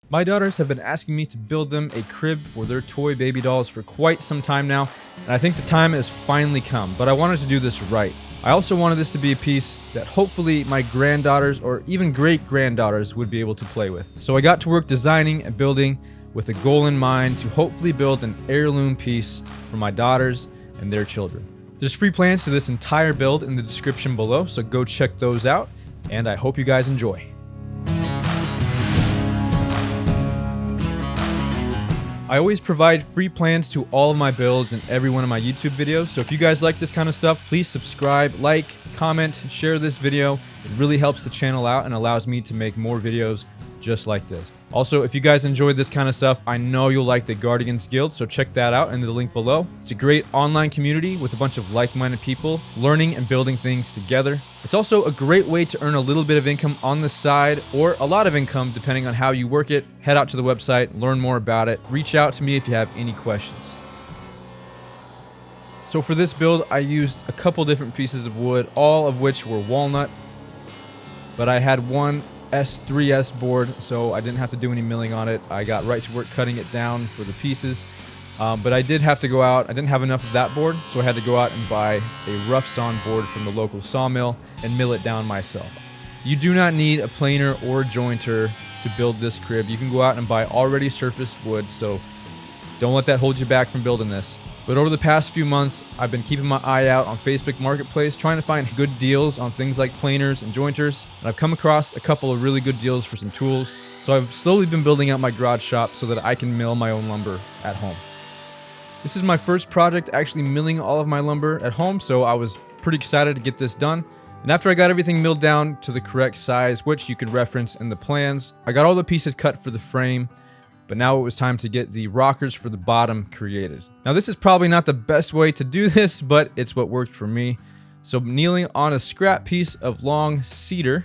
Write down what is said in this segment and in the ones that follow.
My daughters have been asking me to build them a crib for their toy baby dolls for quite some time now, and I think the time has finally come, but I wanted to do this right. I also wanted this to be a piece that hopefully my granddaughters or even great-granddaughters would be able to play with. So I got to work designing and building with a goal in mind to hopefully build an heirloom piece for my daughters and their children. There's free plans to this entire build in the description below, so go check those out, and I hope you guys enjoy. I always provide free plans to all of my builds in every one of my YouTube videos, so if you guys like this kind of stuff, please subscribe, like, comment, share this video. It really helps the channel out and allows me to make more videos just like this. Also, if you guys enjoyed this kind of stuff, I know you'll like the Guardians Guild, so check that out in the link below. It's a great online community with a bunch of like-minded people learning and building things together. It's also a great way to earn a little bit of income on the side, or a lot of income depending on how you work it. Head out to the website, learn more about it. Reach out to me if you have any questions. So for this build, I used a couple different pieces of wood, all of which were walnut, but I had one S3S board, so I didn't have to do any milling on it. I got right to work cutting it down for the pieces, but I did have to go out. I didn't have enough of that board, so I had to go out and buy a rough sawn board from the local sawmill and mill it down myself. You do not need a planer or a jointer to build this crib. You can go out and buy already surfaced wood, so don't let that hold you back from building this. But over the past few months, I've been keeping my eye out on Facebook Marketplace, trying to find good deals on things like planers and jointers. And I've come across a couple of really good deals for some tools. So I've slowly been building out my garage shop so that I can mill my own lumber at home. This is my first project actually milling all of my lumber at home, so I was pretty excited to get this done. And after I got everything milled down to the correct size, which you can reference in the plans, I got all the pieces cut for the frame. But now it was time to get the rockers for the bottom created. Now this is probably not the best way to do this, but it's what worked for me. So kneeling on a scrap piece of long cedar,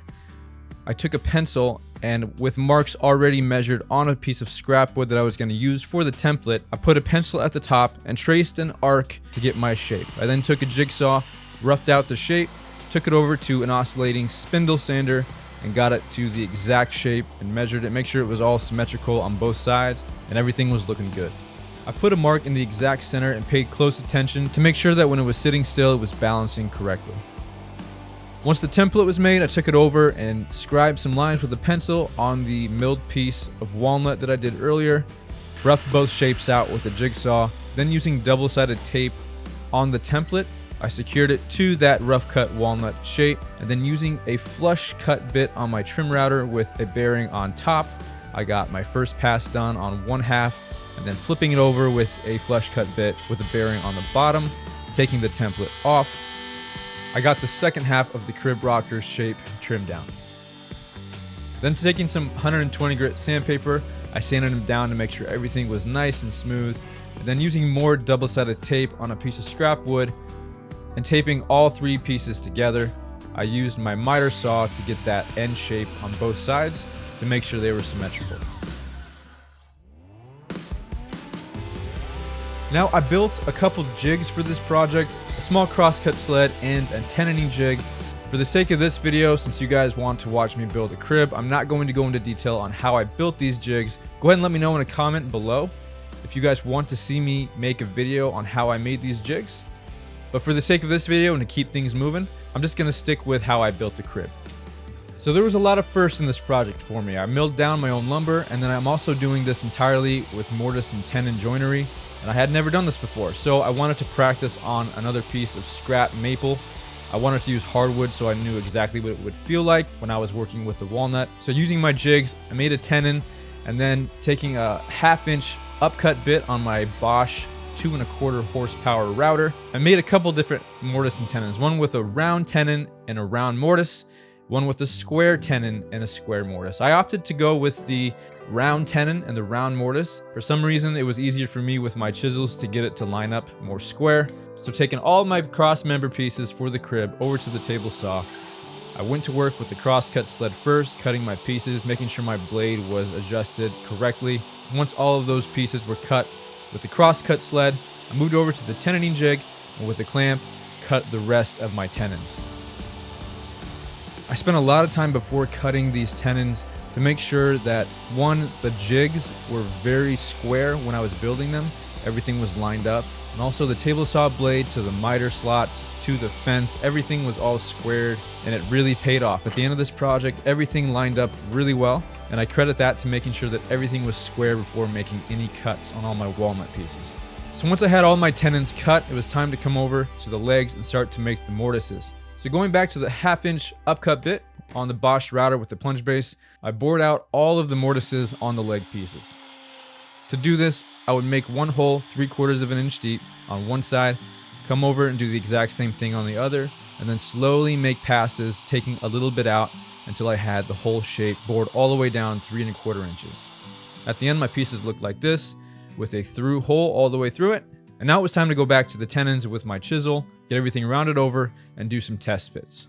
I took a pencil and with marks already measured on a piece of scrap wood that I was going to use for the template, I put a pencil at the top and traced an arc to get my shape. I then took a jigsaw, roughed out the shape, took it over to an oscillating spindle sander, and got it to the exact shape and measured it, make sure it was all symmetrical on both sides and everything was looking good. I put a mark in the exact center and paid close attention to make sure that when it was sitting still, it was balancing correctly. Once the template was made, I took it over and scribed some lines with a pencil on the milled piece of walnut that I did earlier, roughed both shapes out with a jigsaw, then using double-sided tape on the template, I secured it to that rough cut walnut shape, and then using a flush cut bit on my trim router with a bearing on top, I got my first pass done on one half, and then flipping it over with a flush cut bit with a bearing on the bottom, taking the template off, I got the second half of the crib rocker shape trimmed down. Then taking some 120 grit sandpaper, I sanded them down to make sure everything was nice and smooth, and then using more double-sided tape on a piece of scrap wood, and taping all three pieces together, I used my miter saw to get that end shape on both sides to make sure they were symmetrical. Now I built a couple jigs for this project, a small crosscut sled and a tenoning jig. For the sake of this video, since you guys want to watch me build a crib, I'm not going to go into detail on how I built these jigs. Go ahead and let me know in a comment below if you guys want to see me make a video on how I made these jigs. But for the sake of this video and to keep things moving, I'm just going to stick with how I built the crib. So there was a lot of firsts in this project for me. I milled down my own lumber, and then I'm also doing this entirely with mortise and tenon joinery, and I had never done this before, so I wanted to practice on another piece of scrap maple. I wanted to use hardwood so I knew exactly what it would feel like when I was working with the walnut. So using my jigs, I made a tenon, and then taking a 1/2 inch upcut bit on my Bosch 2¼ horsepower router, I made a couple different mortise and tenons, one with a round tenon and a round mortise, one with a square tenon and a square mortise. I opted to go with the round tenon and the round mortise. For some reason, it was easier for me with my chisels to get it to line up more square. So taking all my cross member pieces for the crib over to the table saw, I went to work with the crosscut sled first, cutting my pieces, making sure my blade was adjusted correctly. Once all of those pieces were cut with the crosscut sled, I moved over to the tenoning jig, and with the clamp, cut the rest of my tenons. I spent a lot of time before cutting these tenons to make sure that one, the jigs were very square when I was building them. Everything was lined up. And also the table saw blade to the miter slots to the fence, everything was all squared, and it really paid off. At the end of this project, everything lined up really well, and I credit that to making sure that everything was square before making any cuts on all my walnut pieces. So once I had all my tenons cut, it was time to come over to the legs and start to make the mortises. So going back to the 1/2-inch upcut bit on the Bosch router with the plunge base, I bored out all of the mortises on the leg pieces. To do this, I would make one hole 3/4 of an inch deep on one side, come over and do the exact same thing on the other, and then slowly make passes, taking a little bit out until I had the whole shape bored all the way down 3¼ inches. At the end, my pieces looked like this, with a through hole all the way through it. And now it was time to go back to the tenons with my chisel, get everything rounded over, and do some test fits.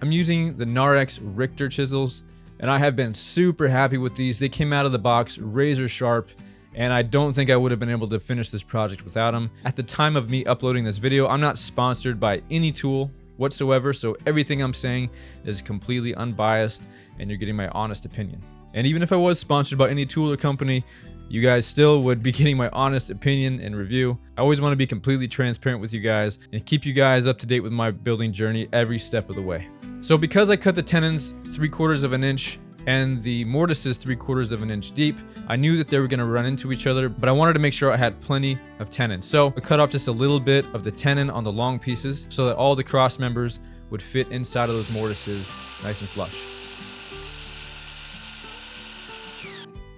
I'm using the Narex Richter chisels, and I have been super happy with these. They came out of the box razor sharp, and I don't think I would have been able to finish this project without them. At the time of me uploading this video, I'm not sponsored by any tool whatsoever, so everything I'm saying is completely unbiased, and you're getting my honest opinion. And even if I was sponsored by any tool or company, you guys still would be getting my honest opinion and review. I always want to be completely transparent with you guys and keep you guys up to date with my building journey every step of the way. So because I cut the tenons 3/4 of an inch and the mortises 3/4 of an inch deep, I knew that they were going to run into each other, but I wanted to make sure I had plenty of tenon. So I cut off just a little bit of the tenon on the long pieces so that all the cross members would fit inside of those mortises nice and flush.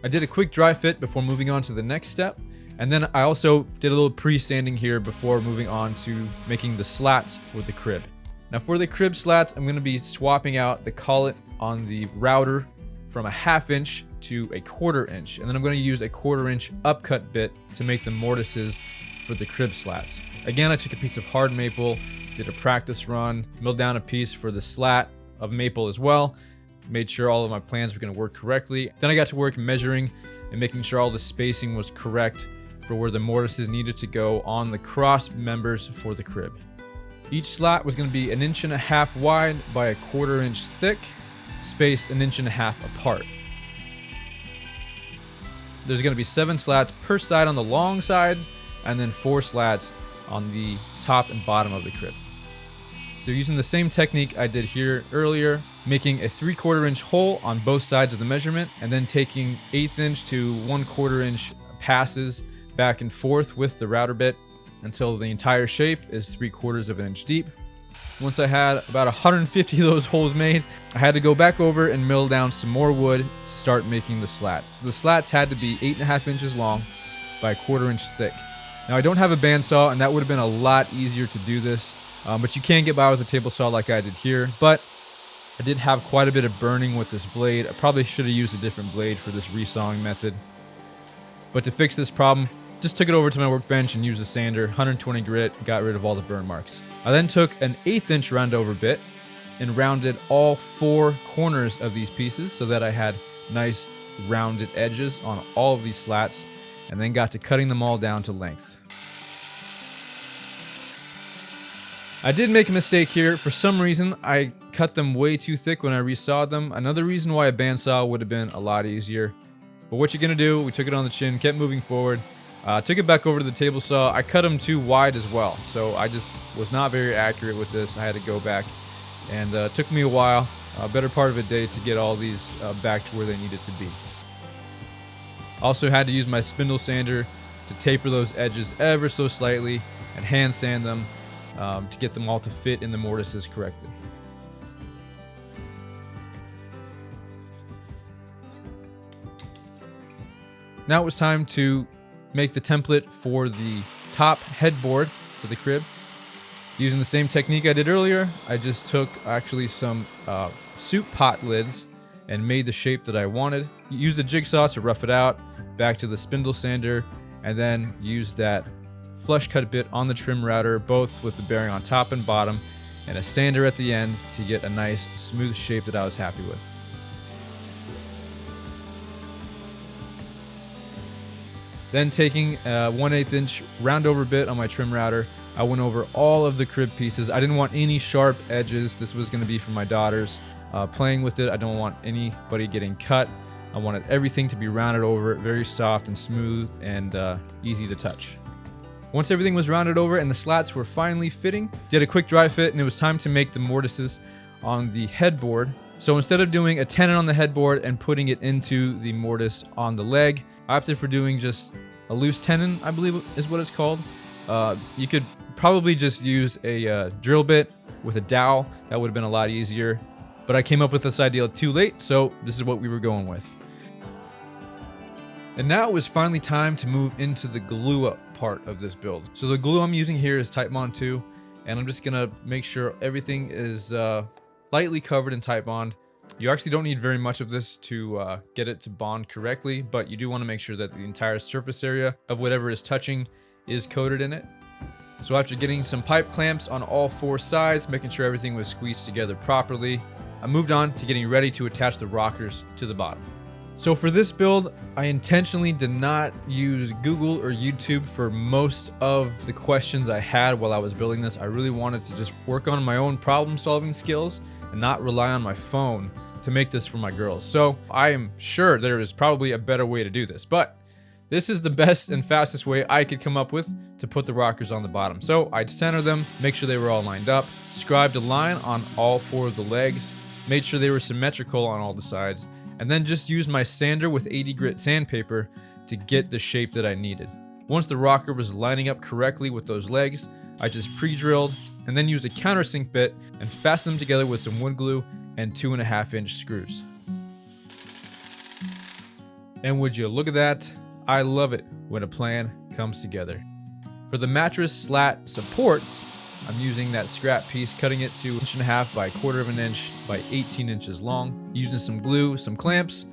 I did a quick dry fit before moving on to the next step, and then I also did a little pre-sanding here before moving on to making the slats for the crib. Now for the crib slats, I'm going to be swapping out the collet on the router from a 1/2 inch to a 1/4 inch, and then I'm going to use a 1/4 inch upcut bit to make the mortises for the crib slats. Again, I took a piece of hard maple, did a practice run, milled down a piece for the slat of maple as well, made sure all of my plans were going to work correctly. Then I got to work measuring and making sure all the spacing was correct for where the mortises needed to go on the cross members for the crib. Each slat was going to be 1.5 inches wide by a 1/4 inch thick, spaced 1.5 inches apart. There's going to be 7 slats per side on the long sides, and then 4 slats on the top and bottom of the crib. So using the same technique I did here earlier, making a 3/4 inch hole on both sides of the measurement, and then taking 1/8 inch to 1/4 inch passes back and forth with the router bit until the entire shape is 3/4 of an inch deep. Once I had about 150 of those holes made, I had to go back over and mill down some more wood to start making the slats. So the slats had to be 8.5 inches long by a 1/4 inch thick. Now I don't have a bandsaw, and that would have been a lot easier to do this, but you can get by with a table saw like I did here. But I did have quite a bit of burning with this blade. I probably should have used a different blade for this resawing method. But to fix this problem, just took it over to my workbench and used a sander, 120 grit, got rid of all the burn marks. I then took an 1/8 inch round over bit and rounded all 4 corners of these pieces so that I had nice rounded edges on all of these slats, and then got to cutting them all down to length. I did make a mistake here. For some reason, I cut them way too thick when I resawed them. Another reason why a bandsaw would have been a lot easier. But what you're gonna do, we took it on the chin, kept moving forward, took it back over to the table saw. I cut them too wide as well, so I just was not very accurate with this. I had to go back, and it took me a while, a better part of a day, to get all these back to where they needed to be. Also had to use my spindle sander to taper those edges ever so slightly and hand sand them to get them all to fit in the mortises correctly. Now it was time to make the template for the top headboard for the crib. Using the same technique I did earlier, I just took actually some soup pot lids and made the shape that I wanted. Used a jigsaw to rough it out, back to the spindle sander, and then used that flush cut bit on the trim router, both with the bearing on top and bottom, and a sander at the end to get a nice smooth shape that I was happy with. Then taking a 1/8 inch round over bit on my trim router, I went over all of the crib pieces. I didn't want any sharp edges. This was going to be for my daughters. playing with it. I don't want anybody getting cut. I wanted everything to be rounded over, very soft and smooth and easy to touch. Once everything was rounded over and the slats were finally fitting, did a quick dry fit and it was time to make the mortises on the headboard. So instead of doing a tenon on the headboard and putting it into the mortise on the leg, I opted for doing just a loose tenon, I believe is what it's called. You could probably just use a drill bit with a dowel. That would have been a lot easier. But I came up with this idea too late, so this is what we were going with. And now it was finally time to move into the glue up part of this build. So the glue I'm using here is Titebond 2, and I'm just gonna make sure everything is lightly covered in Titebond. You actually don't need very much of this to get it to bond correctly, but you do want to make sure that the entire surface area of whatever is touching is coated in it. So after getting some pipe clamps on all 4 sides, making sure everything was squeezed together properly, I moved on to getting ready to attach the rockers to the bottom. So for this build, I intentionally did not use Google or YouTube for most of the questions I had while I was building this. I really wanted to just work on my own problem solving skills and not rely on my phone to make this for my girls. So I am sure there is probably a better way to do this, but this is the best and fastest way I could come up with to put the rockers on the bottom. So I'd center them, make sure they were all lined up, scribed a line on all 4 of the legs, made sure they were symmetrical on all the sides, and then just used my sander with 80 grit sandpaper to get the shape that I needed. Once the rocker was lining up correctly with those legs, I just pre-drilled and then used a countersink bit and fastened them together with some wood glue and 2.5-inch screws. And would you look at that? I love it when a plan comes together. For the mattress slat supports, I'm using that scrap piece, cutting it to 1.5 by 1/4 inch by 18 inches long, using some glue, some clamps,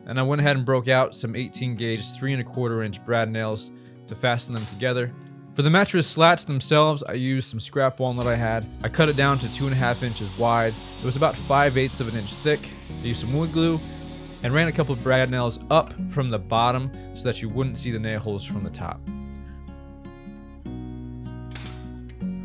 and I went ahead and broke out some 18 gauge 3.25 inch brad nails to fasten them together. For the mattress slats themselves, I used some scrap walnut I had. I cut it down to 2.5 inches wide. It was about 5/8 of an inch thick. I used some wood glue and ran a couple of brad nails up from the bottom so that you wouldn't see the nail holes from the top.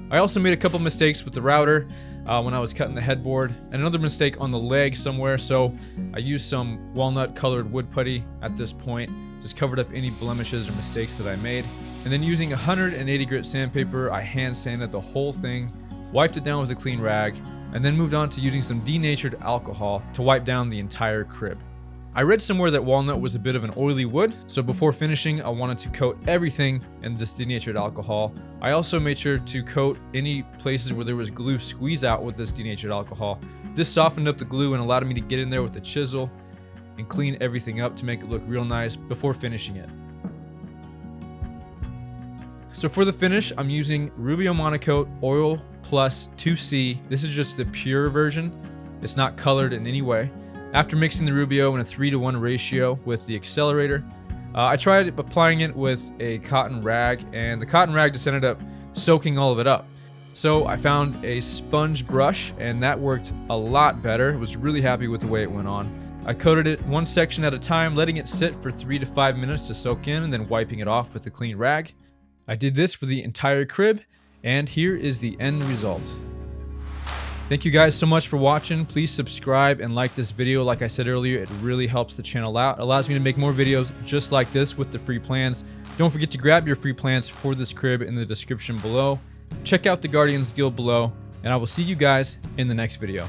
I also made a couple mistakes with the router when I was cutting the headboard, and another mistake on the leg somewhere, so I used some walnut colored wood putty at this point, just covered up any blemishes or mistakes that I made. And then using 180 grit sandpaper, I hand sanded the whole thing, wiped it down with a clean rag, and then moved on to using some denatured alcohol to wipe down the entire crib. I read somewhere that walnut was a bit of an oily wood, so before finishing, I wanted to coat everything in this denatured alcohol. I also made sure to coat any places where there was glue squeeze out with this denatured alcohol. This softened up the glue and allowed me to get in there with a chisel and clean everything up to make it look real nice before finishing it. So for the finish, I'm using Rubio Monocoat Oil Plus 2C. This is just the pure version. It's not colored in any way. After mixing the Rubio in a 3:1 ratio with the accelerator, I tried applying it with a cotton rag, and the cotton rag just ended up soaking all of it up. So I found a sponge brush, and that worked a lot better. I was really happy with the way it went on. I coated it one section at a time, letting it sit for 3 to 5 minutes to soak in, and then wiping it off with a clean rag. I did this for the entire crib, and here is the end result. Thank you guys so much for watching. Please subscribe and like this video. Like I said earlier, it really helps the channel out. It allows me to make more videos just like this with the free plans. Don't forget to grab your free plans for this crib in the description below. Check out the Guardians Guild below, and I will see you guys in the next video.